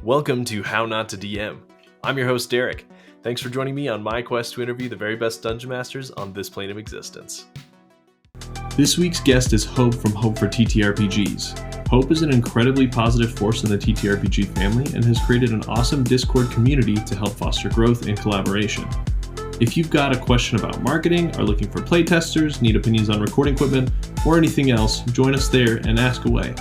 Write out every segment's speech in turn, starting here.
Welcome to How Not to DM. I'm your host, Derek. Thanks for joining me on my quest to interview the very best Dungeon Masters on this plane of existence. This week's guest is Hope from Hope4TTRPGs. Hope is an incredibly positive force in the TTRPG family and has created an awesome Discord community to help foster growth and collaboration. If you've got a question about marketing, are looking for playtesters, need opinions on recording equipment, or anything else, join us there and ask away.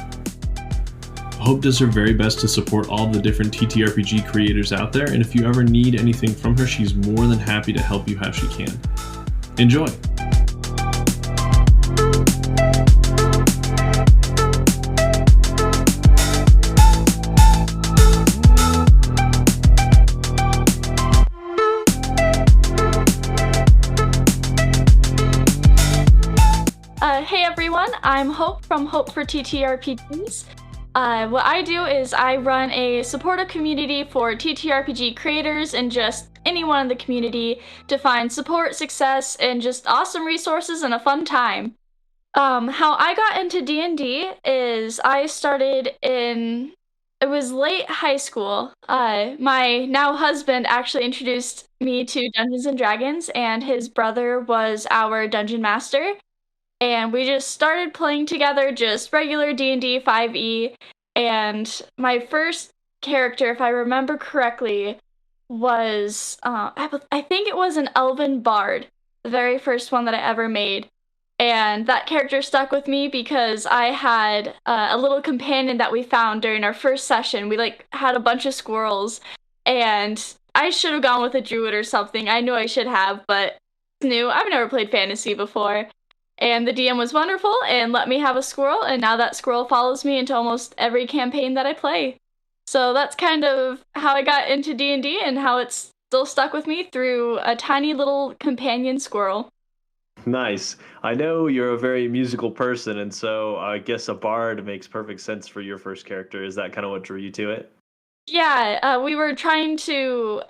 Hope does her very best to support all the different TTRPG creators out there, and if you ever need anything from her, she's more than happy to help you how she can. Enjoy! Hey everyone, I'm Hope from Hope4TTRPGs. What I do is I run a supportive community for TTRPG creators and just anyone in the community to find support, success, and just awesome resources and a fun time. How I got into D&D is I started it was late high school. My now husband actually introduced me to Dungeons & Dragons, and his brother was our dungeon master. And we just started playing together, just regular D&D 5e, and my first character, if I remember correctly, was, I think it was an elven bard, the very first one that I ever made. And that character stuck with me because I had a little companion that we found during our first session. We, had a bunch of squirrels, and I should have gone with a druid or something. I knew I should have, but new. I've never played fantasy before. And the DM was wonderful and let me have a squirrel, and now that squirrel follows me into almost every campaign that I play. So that's kind of how I got into D&D and how it's still stuck with me through a tiny little companion squirrel. Nice. I know you're a very musical person, and so I guess a bard makes perfect sense for your first character. Is that kind of what drew you to it? Yeah, we were trying to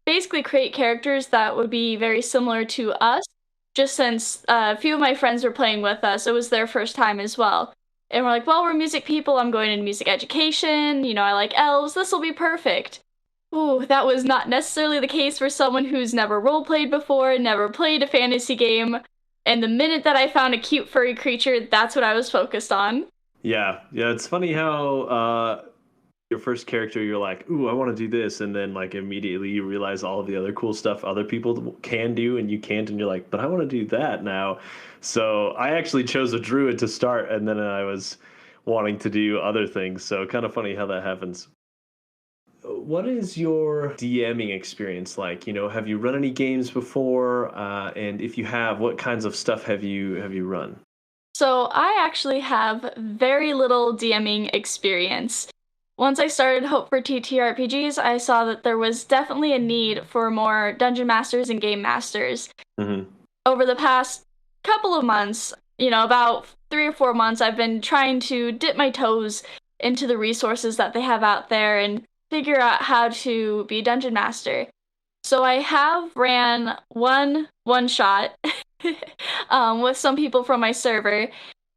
basically create characters that would be very similar to us. Just since a few of my friends were playing with us, it was their first time as well. And we're like, well, we're music people, I'm going into music education, I like elves, this will be perfect. Ooh, that was not necessarily the case for someone who's never roleplayed before, never played a fantasy game, and the minute that I found a cute furry creature, that's what I was focused on. Yeah, it's funny how your first character, you're like, ooh, I want to do this, and then immediately you realize all of the other cool stuff other people can do and you can't, and you're like, but I want to do that now. So I actually chose a druid to start, and then I was wanting to do other things, so kind of funny how that happens. What is your DMing experience like? Have you run any games before? And if you have, what kinds of stuff have you run? So I actually have very little DMing experience. Once I started Hope4TTRPGs, I saw that there was definitely a need for more dungeon masters and game masters. Mm-hmm. Over the past couple of months, about 3 or 4 months, I've been trying to dip my toes into the resources that they have out there and figure out how to be dungeon master. So I have ran one shot with some people from my server.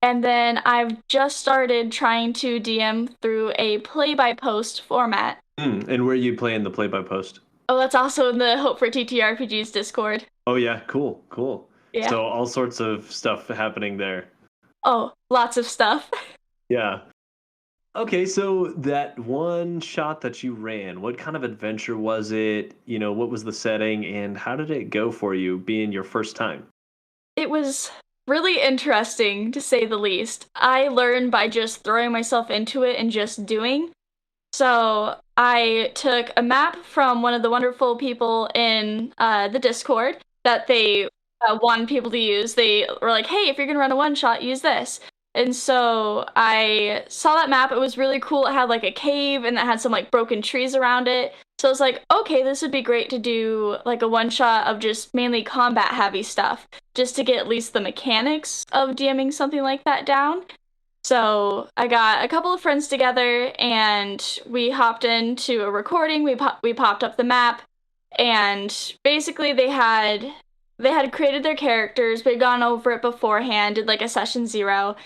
And then I've just started trying to DM through a play-by-post format. And where are you playing the play-by-post? Oh, that's also in the Hope4TTRPGs Discord. Oh yeah, cool. Yeah. So all sorts of stuff happening there. Oh, lots of stuff. Yeah. Okay, so that one shot that you ran, what kind of adventure was it? What was the setting, and how did it go for you being your first time? It was really interesting, to say the least. I learned by just throwing myself into it and just doing. So I took a map from one of the wonderful people in the Discord that they wanted people to use. They were like, hey, if you're going to run a one-shot, use this. And so I saw that map. It was really cool. It had a cave, and it had some broken trees around it. So I was like, okay, this would be great to do a one-shot of just mainly combat-heavy stuff, just to get at least the mechanics of DMing something like that down. So I got a couple of friends together, and we hopped into a recording. We popped up the map, and basically they had created their characters. We'd gone over it beforehand, did a session 0,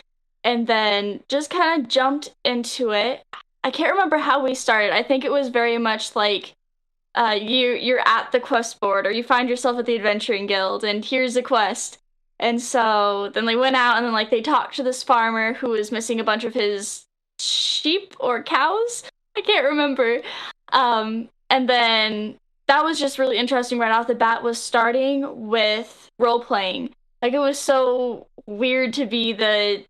and then just kind of jumped into it. I can't remember how we started. I think it was very much like you're at the quest board, or you find yourself at the adventuring guild and here's a quest. And so then they went out and then like they talked to this farmer who was missing a bunch of his sheep or cows. I can't remember. And then that was just really interesting right off the bat, was starting with role playing. Like it was so weird to be the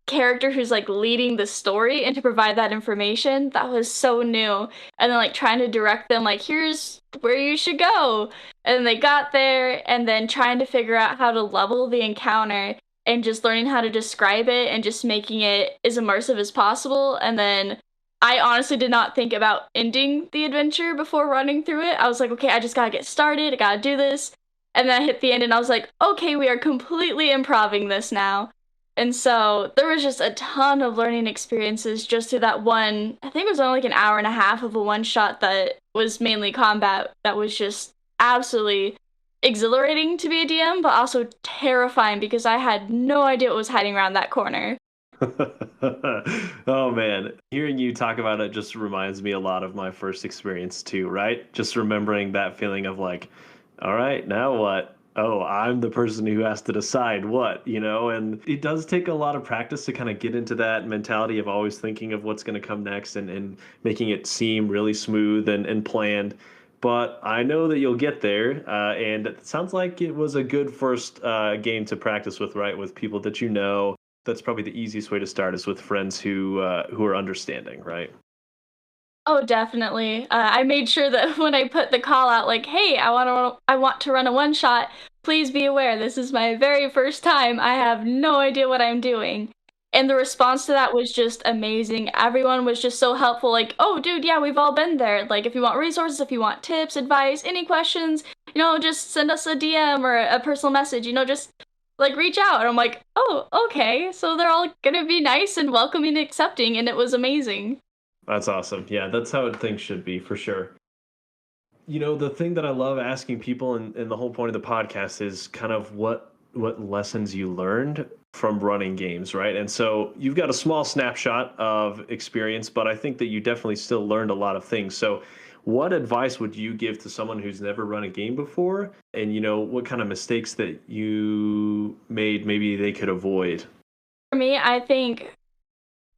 character who's like leading the story and to provide that information. That was so new. And then like trying to direct them like, here's where you should go. And they got there, and then trying to figure out how to level the encounter and just learning how to describe it and just making it as immersive as possible. And then I honestly did not think about ending the adventure before running through it. I was like, okay, I just gotta get started. I gotta do this. And then I hit the end and I was like, okay, we are completely improving this now. And so there was just a ton of learning experiences just through that one. I think it was only like an hour and a half of a one shot that was mainly combat. That was just absolutely exhilarating to be a DM, but also terrifying because I had no idea what was hiding around that corner. Oh man, hearing you talk about it just reminds me a lot of my first experience too, right? Just remembering that feeling of like, all right, now what? Oh, I'm the person who has to decide what, and it does take a lot of practice to kind of get into that mentality of always thinking of what's going to come next and making it seem really smooth and planned. But I know that you'll get there, and it sounds like it was a good first game to practice with, right? With people that you know. That's probably the easiest way to start, is with friends who are understanding, right? Oh, definitely. I made sure that when I put the call out, like, "Hey, I want to run a one shot. Please be aware, this is my very first time. I have no idea what I'm doing." And the response to that was just amazing. Everyone was just so helpful. Like, "Oh, dude, yeah, we've all been there. Like, if you want resources, if you want tips, advice, any questions, just send us a DM or a personal message. Just like reach out." And I'm like, "Oh, okay." So they're all gonna be nice and welcoming and accepting, and it was amazing. That's awesome. Yeah, that's how things should be for sure. The thing that I love asking people, and the whole point of the podcast, is kind of what lessons you learned from running games, right? And so you've got a small snapshot of experience, but I think that you definitely still learned a lot of things. So what advice would you give to someone who's never run a game before? And what kind of mistakes that you made maybe they could avoid? For me, I think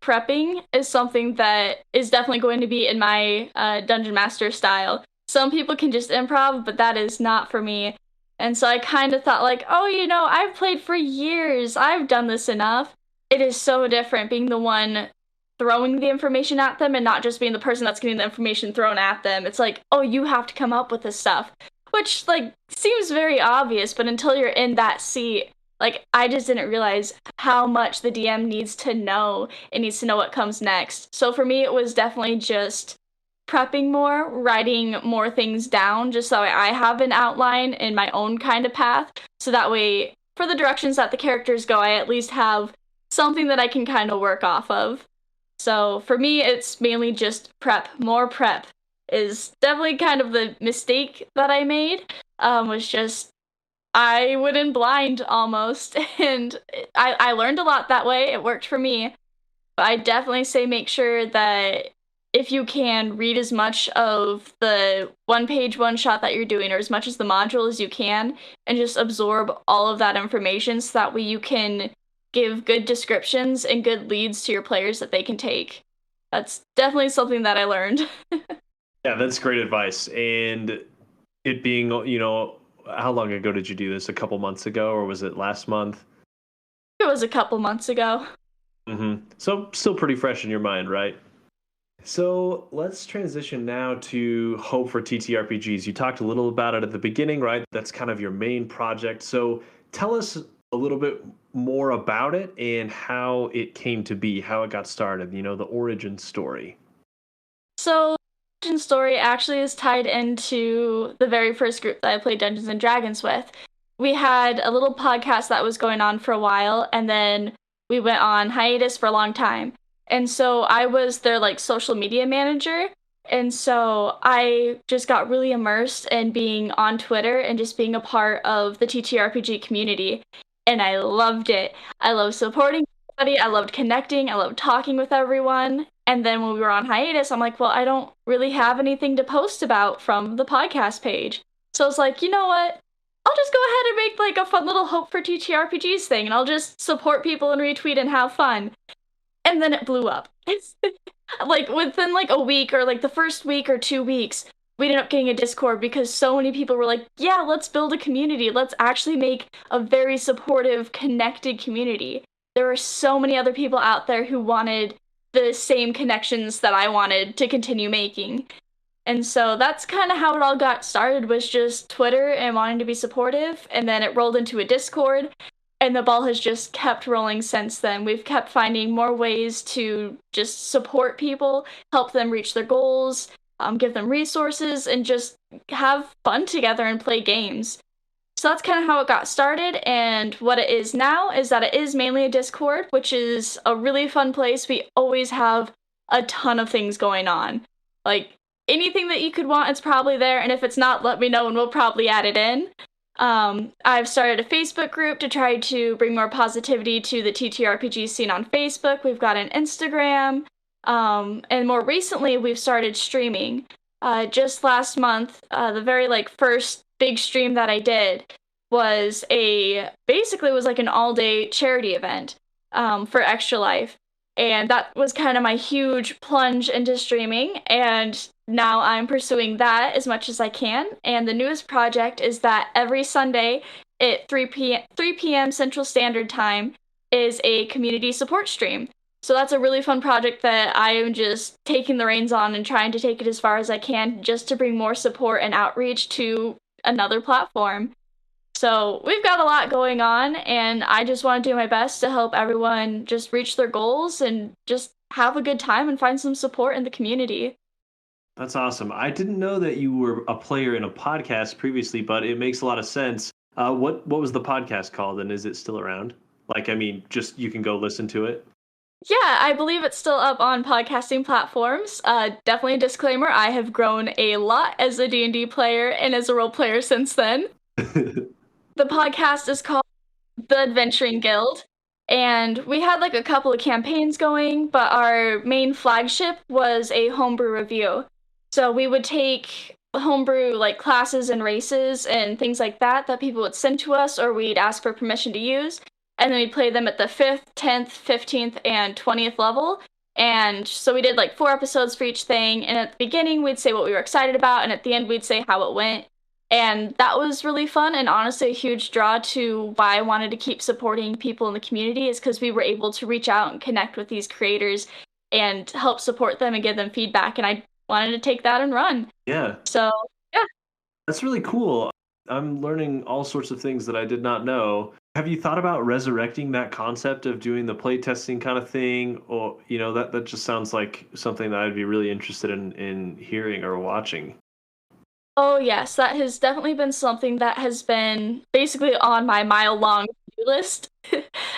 prepping is something that is definitely going to be in my dungeon master style. Some people can just improv, but that is not for me. And so I kind of thought like, oh, I've played for years. I've done this enough. It is so different being the one throwing the information at them and not just being the person that's getting the information thrown at them. It's like, oh, you have to come up with this stuff, which like seems very obvious, but until you're in that seat, like I just didn't realize how much the DM needs to know. It needs to know what comes next. So for me, it was definitely just prepping more, writing more things down, just so I have an outline in my own kind of path. So that way, for the directions that the characters go, I at least have something that I can kind of work off of. So for me, it's mainly just prep. More prep is definitely kind of the mistake that I made. Was just I went in blind almost, and I learned a lot that way. It worked for me. But I definitely say make sure that if you can, read as much of the one page one shot that you're doing, or as much as the module as you can, and just absorb all of that information so that way you can give good descriptions and good leads to your players that they can take. That's definitely something that I learned. Yeah, that's great advice. And it being, how long ago did you do this? A couple months ago, or was it last month? It was a couple months ago. So still pretty fresh in your mind, right? So let's transition now to Hope for TTRPGs. You talked a little about it at the beginning, right? That's kind of your main project. So tell us a little bit more about it and how it came to be, how it got started, the origin story. So the origin story actually is tied into the very first group that I played Dungeons and Dragons with. We had a little podcast that was going on for a while, and then we went on hiatus for a long time. And so I was their like social media manager. And so I just got really immersed in being on Twitter and just being a part of the TTRPG community. And I loved it. I love supporting everybody. I loved connecting. I loved talking with everyone. And then when we were on hiatus, I'm like, well, I don't really have anything to post about from the podcast page. So I was like, you know what? I'll just go ahead and make like a fun little Hope for TTRPGs thing, and I'll just support people and retweet and have fun. And then it blew up. Like within like a week or like the first week or 2 weeks, we ended up getting a Discord because so many people were like, yeah, let's build a community. Let's actually make a very supportive, connected community. There were so many other people out there who wanted the same connections that I wanted to continue making. And so that's kind of how it all got started, was just Twitter and wanting to be supportive, and then it rolled into a Discord, and the ball has just kept rolling since then. We've kept finding more ways to just support people, help them reach their goals, give them resources, and just have fun together and play games. So that's kind of how it got started, and what it is now is that it is mainly a Discord, which is a really fun place. We always have a ton of things going on. Like, anything that you could want, it's probably there, and if it's not, let me know and we'll probably add it in. I've started a Facebook group to try to bring more positivity to the TTRPG scene on Facebook. We've got an Instagram, and more recently we've started streaming. Just last month, the very first big stream that I did was basically was like an all-day charity event for Extra Life. And that was kind of my huge plunge into streaming, and now I'm pursuing that as much as I can. And the newest project is that every Sunday at 3 p.m. Central Standard Time is a community support stream. So that's a really fun project that I am just taking the reins on and trying to take it as far as I can, just to bring more support and outreach to another platform. So we've got a lot going on, and I just want to do my best to help everyone just reach their goals and just have a good time and find some support in the community. That's awesome. I didn't know that you were a player in a podcast previously, but it makes a lot of sense. What was the podcast called, and is it still around? Just you can go listen to it. Yeah, I believe it's still up on podcasting platforms. Definitely a disclaimer, I have grown a lot as a D&D player and as a role player since then. The podcast is called The Adventuring Guild, and we had a couple of campaigns going, but our main flagship was a homebrew review. So we would take homebrew classes and races and things like that people would send to us, or we'd ask for permission to use, and then we'd play them at the 5th, 10th, 15th, and 20th level. And so we did 4 episodes for each thing, and at the beginning we'd say what we were excited about, and at the end we'd say how it went. And that was really fun, and honestly a huge draw to why I wanted to keep supporting people in the community, is because we were able to reach out and connect with these creators and help support them and give them feedback, and I wanted to take that and run. Yeah. So, yeah. That's really cool. I'm learning all sorts of things that I did not know. Have you thought about resurrecting that concept of doing the playtesting kind of thing? Or, that just sounds like something that I'd be really interested in hearing or watching. Oh yes, that has definitely been something that has been basically on my mile-long to-do list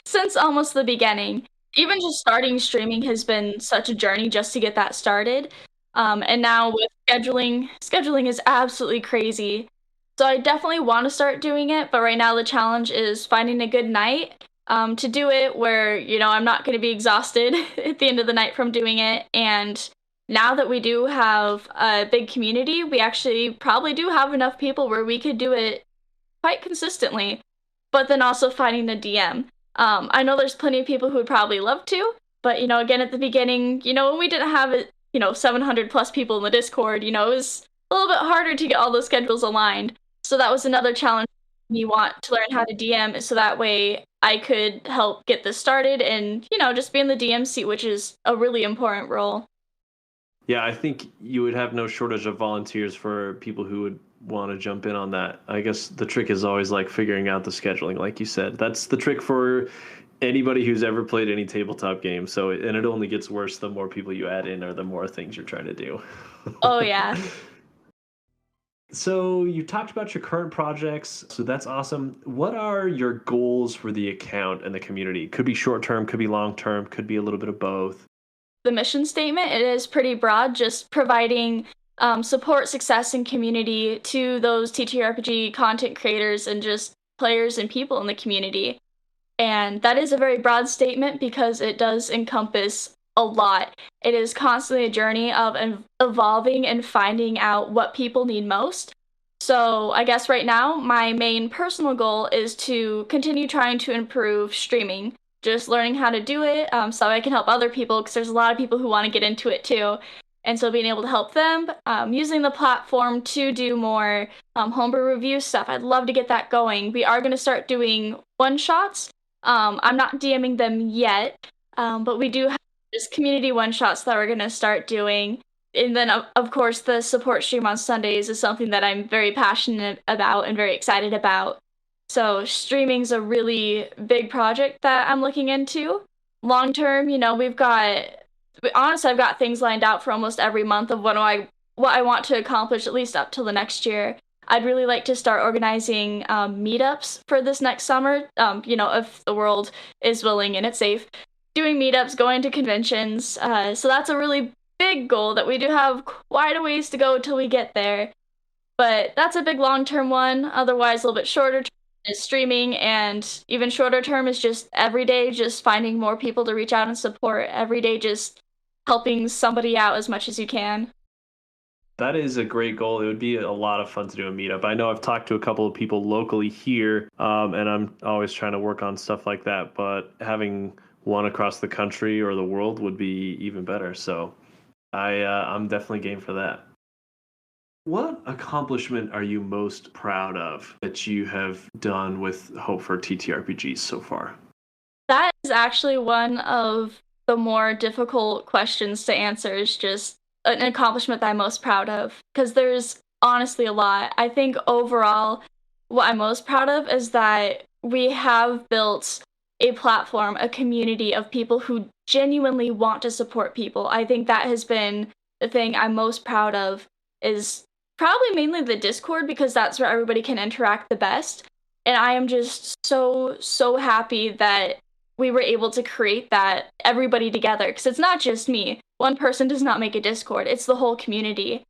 since almost the beginning. Even just starting streaming has been such a journey just to get that started. And now with scheduling is absolutely crazy. So I definitely want to start doing it, but right now the challenge is finding a good night to do it where, I'm not going to be exhausted at the end of the night from doing it. And now that we do have a big community, we actually probably do have enough people where we could do it quite consistently, but then also finding a DM. I know there's plenty of people who would probably love to, but, again, at the beginning, when we didn't have it, 700 plus people in the Discord, it was a little bit harder to get all those schedules aligned. So that was another challenge. Me want to learn how to DM, so that way I could help get this started and, just be in the DM seat, which is a really important role. Yeah, I think you would have no shortage of volunteers for people who would want to jump in on that. I guess the trick is always figuring out the scheduling, like you said. That's the trick for anybody who's ever played any tabletop game. And it only gets worse the more people you add in or the more things you're trying to do. Oh, yeah. So you talked about your current projects, so that's awesome. What are your goals for the account and the community? Could be short-term, could be long-term, could be a little bit of both. The mission statement, it is pretty broad, just providing support, success, and community to those TTRPG content creators and just players and people in the community. And that is a very broad statement because it does encompass a lot. It is constantly a journey of evolving and finding out what people need most. So I guess right now, my main personal goal is to continue trying to improve streaming, just learning how to do it so I can help other people because there's a lot of people who want to get into it too. And so being able to help them, using the platform to do more homebrew review stuff. I'd love to get that going. We are going to start doing one-shots. I'm not DMing them yet, but we do have this community one-shots that we're going to start doing. And then, of course, the support stream on Sundays is something that I'm very passionate about and very excited about. So streaming's a really big project that I'm looking into. Long term, honestly, I've got things lined out for almost every month of what I want to accomplish, at least up till the next year. I'd really like to start organizing meetups for this next summer, if the world is willing and it's safe. Doing meetups, going to conventions. So that's a really big goal that we do have quite a ways to go till we get there. But that's a big long-term one. Otherwise, a little bit shorter term is streaming, and even shorter term is just every day, just finding more people to reach out and support. Every day, just helping somebody out as much as you can. That is a great goal. It would be a lot of fun to do a meetup. I know I've talked to a couple of people locally here, and I'm always trying to work on stuff like that, but having one across the country or the world would be even better. So I'm definitely game for that. What accomplishment are you most proud of that you have done with Hope4TTRPGs so far? That is actually one of the more difficult questions to answer, is just an accomplishment that I'm most proud of. Because there's honestly a lot. I think overall, what I'm most proud of is that we have built a platform, a community of people who genuinely want to support people. I think that has been the thing I'm most proud of, is probably mainly the Discord, because that's where everybody can interact the best. And I am just so happy that we were able to create that, everybody together, because it's not just me. One person does not make a Discord, it's the whole community.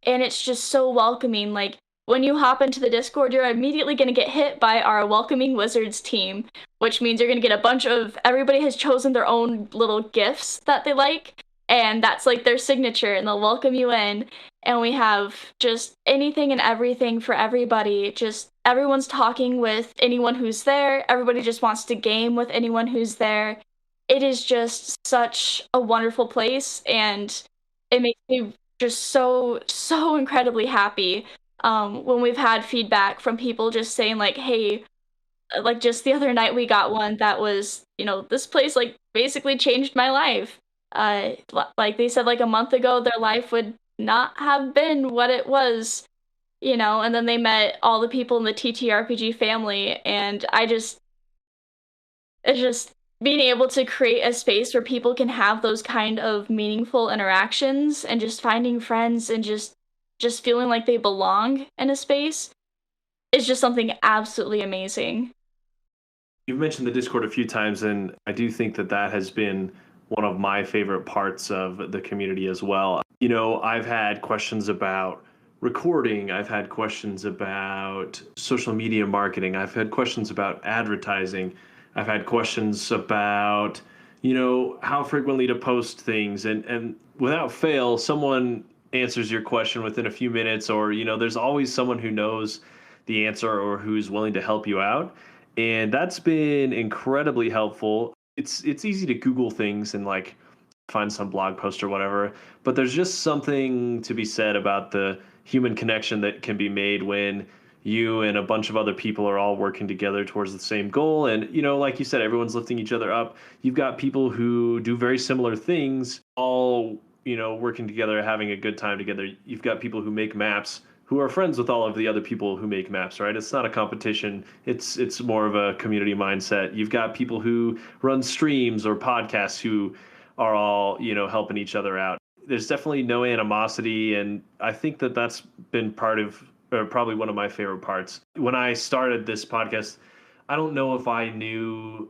And it's just so welcoming. Like, when you hop into the Discord, you're immediately going to get hit by our Welcoming Wizards team, which means you're going to get a bunch of, everybody has chosen their own little gifts that they like, and that's like their signature, and they'll welcome you in. And we have just anything and everything for everybody. Just everyone's talking with anyone who's there. Everybody just wants to game with anyone who's there. It is just such a wonderful place, and it makes me just so incredibly happy when we've had feedback from people just saying like, hey, like just the other night we got one that was, this place like basically changed my life. Like they said, like a month ago their life would not have been what it was, and then they met all the people in the TTRPG family, and it's just being able to create a space where people can have those kind of meaningful interactions and just finding friends and just feeling like they belong in a space is just something absolutely amazing. You've mentioned the Discord a few times, and I do think that that has been one of my favorite parts of the community as well. I've had questions about recording, I've had questions about social media marketing, I've had questions about advertising, I've had questions about, how frequently to post things, and without fail, someone answers your question within a few minutes, or, there's always someone who knows the answer or who's willing to help you out. And that's been incredibly helpful. It's easy to Google things and like find some blog post or whatever, but there's just something to be said about the human connection that can be made when you and a bunch of other people are all working together towards the same goal. And, like you said, everyone's lifting each other up. You've got people who do very similar things, all, working together, having a good time together. You've got people who make maps who are friends with all of the other people who make maps, right? It's not a competition. It's more of a community mindset. You've got people who run streams or podcasts who are all, helping each other out. There's definitely no animosity, and I think that that's been probably one of my favorite parts. When I started this podcast, I don't know if I knew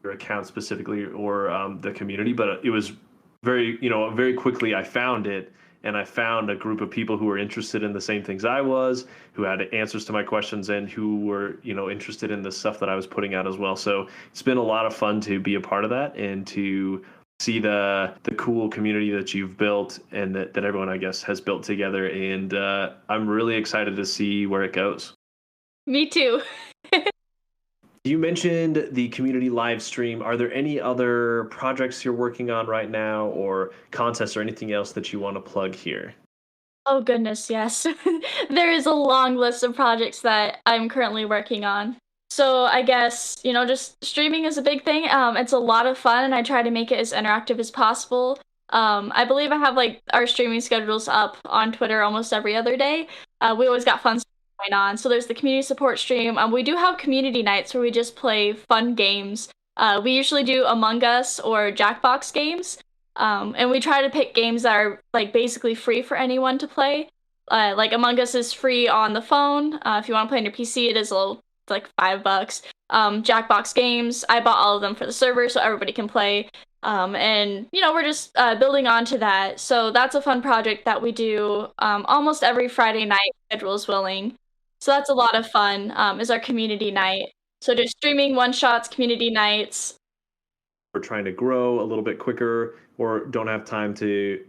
your account specifically or the community, but it was very quickly I found it. and I found a group of people who were interested in the same things I was, who had answers to my questions, and who were, interested in the stuff that I was putting out as well. So it's been a lot of fun to be a part of that and to see the cool community that you've built and that everyone, I guess, has built together. And I'm really excited to see where it goes. Me too. You mentioned the community live stream. Are there any other projects you're working on right now, or contests or anything else that you want to plug here? Oh goodness, yes. There is a long list of projects that I'm currently working on. So I guess, just streaming is a big thing. It's a lot of fun and I try to make it as interactive as possible. I believe I have like our streaming schedules up on Twitter almost every other day. We always got fun stuff going on. So there's the community support stream. We do have community nights where we just play fun games. We usually do Among Us or Jackbox games. And we try to pick games that are like basically free for anyone to play. Like Among Us is free on the phone. If you want to play on your PC, it is like $5. Jackbox games, I bought all of them for the server so everybody can play. And we're just building on to that. So that's a fun project that we do almost every Friday night, schedule is willing. So that's a lot of fun. Is our community night. So just streaming one shots, community nights. We're trying to grow a little bit quicker or don't have time to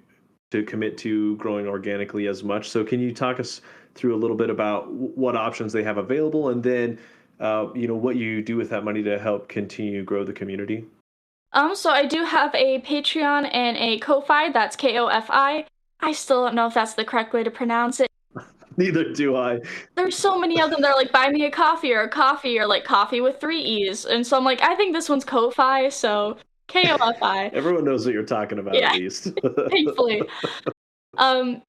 commit to growing organically as much. So can you talk us through a little bit about what options they have available, and then what you do with that money to help continue grow the community? So I do have a Patreon and a Ko-Fi. That's Kofi. I still don't know if that's the correct way to pronounce it. Neither do I. There's so many of them that are like buy me a coffee or like coffee with 3 E's. And so I'm like, I think this one's Ko-Fi, so Kofi. Everyone knows what you're talking about, Yeah. at least. Thankfully.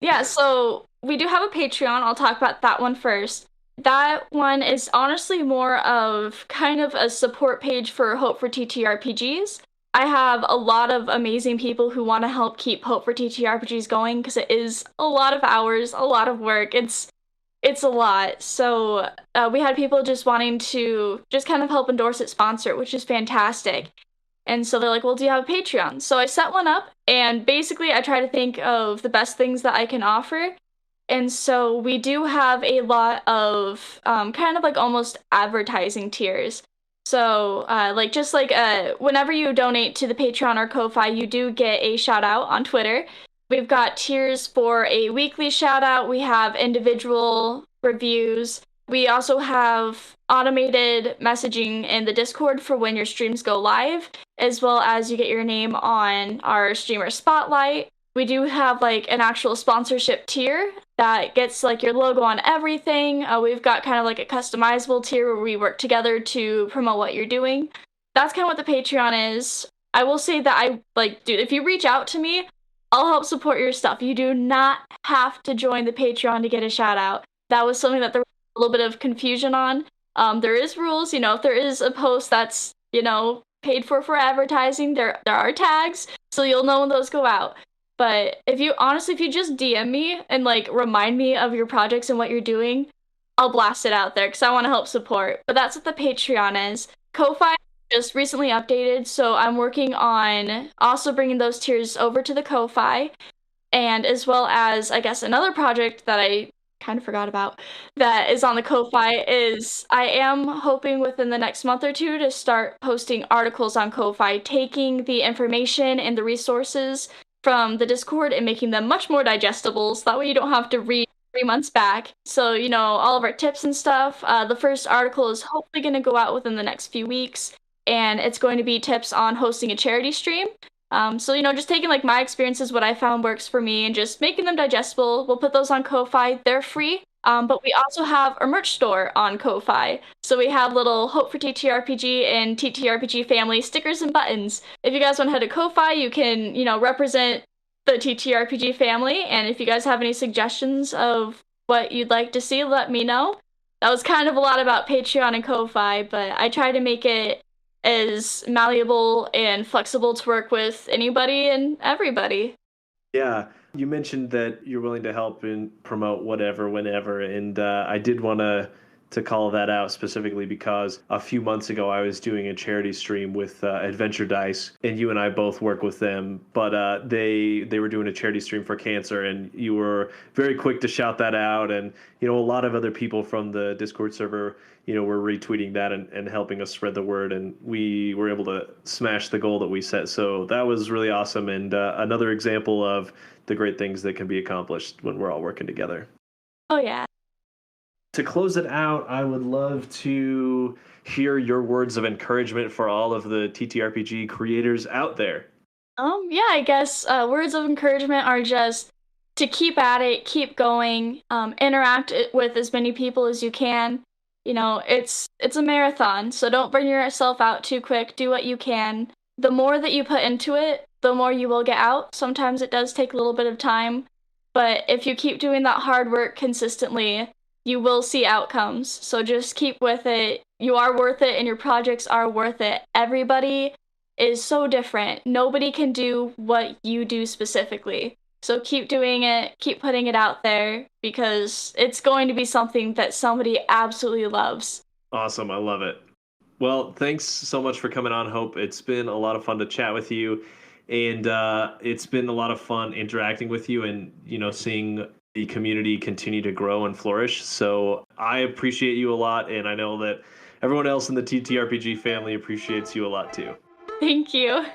Yeah, so we do have a Patreon. I'll talk about that one first. That one is honestly more of kind of a support page for Hope4TTRPGs. I have a lot of amazing people who want to help keep Hope4TTRPGs going because it is a lot of hours, a lot of work. It's a lot. So we had people just wanting to just kind of help endorse it, sponsor it, which is fantastic. And so they're like, well, do you have a Patreon? So I set one up, and basically I try to think of the best things that I can offer. And so we do have a lot of kind of like almost advertising tiers. So whenever you donate to the Patreon or Ko-Fi, you do get a shout out on Twitter. We've got tiers for a weekly shout out. We have individual reviews. We also have automated messaging in the Discord for when your streams go live, as well as you get your name on our streamer spotlight. We do have like an actual sponsorship tier that gets like your logo on everything. We've got kind of like a customizable tier where we work together to promote what you're doing. That's kind of what the Patreon is. I will say that dude, if you reach out to me, I'll help support your stuff. You do not have to join the Patreon to get a shout out. That was something that there was a little bit of confusion on. There is rules, if there is a post that's, paid for advertising, there are tags, so you'll know when those go out. But if you just DM me and like remind me of your projects and what you're doing, I'll blast it out there because I want to help support. But that's what the Patreon is. Ko-Fi just recently updated, so I'm working on also bringing those tiers over to the Ko-Fi, and as well as, I guess, another project that I kind of forgot about that is on the Ko-Fi is I am hoping within the next month or two to start posting articles on Ko-Fi, taking the information and the resources from the Discord and making them much more digestible, so that way you don't have to read 3 months back. So, all of our tips and stuff. The first article is hopefully going to go out within the next few weeks, and it's going to be tips on hosting a charity stream. So, just taking like my experiences, what I found works for me, and just making them digestible. We'll put those on Ko-Fi. They're free. But we also have a merch store on Ko-Fi. So we have little Hope4TTRPG and TTRPGFamily stickers and buttons. If you guys want to head to Ko-Fi, you can, represent the TTRPG family. And if you guys have any suggestions of what you'd like to see, let me know. That was kind of a lot about Patreon and Ko-Fi, but I try to make it as malleable and flexible to work with anybody and everybody. Yeah. You mentioned that you're willing to help and promote whatever, whenever, and I did want to to call that out specifically because a few months ago I was doing a charity stream with Adventure Dice, and you and I both work with them, but they were doing a charity stream for cancer, and you were very quick to shout that out, and a lot of other people from the Discord server were retweeting that and helping us spread the word, and we were able to smash the goal that we set. So that was really awesome, and another example of the great things that can be accomplished when we're all working together. Oh yeah. To close it out, I would love to hear your words of encouragement for all of the TTRPG creators out there. Yeah, I guess words of encouragement are just to keep at it, keep going, interact with as many people as you can. It's a marathon, so don't burn yourself out too quick. Do what you can. The more that you put into it, the more you will get out. Sometimes it does take a little bit of time, but if you keep doing that hard work consistently, you will see outcomes. So just keep with it. You are worth it, and your projects are worth it. Everybody is so different. Nobody can do what you do specifically. So keep doing it, keep putting it out there, because it's going to be something that somebody absolutely loves. Awesome, I love it. Well, thanks so much for coming on, Hope. It's been a lot of fun to chat with you, and it's been a lot of fun interacting with you and, seeing the community continue to grow and flourish. So I appreciate you a lot, and I know that everyone else in the TTRPG family appreciates you a lot too. Thank you.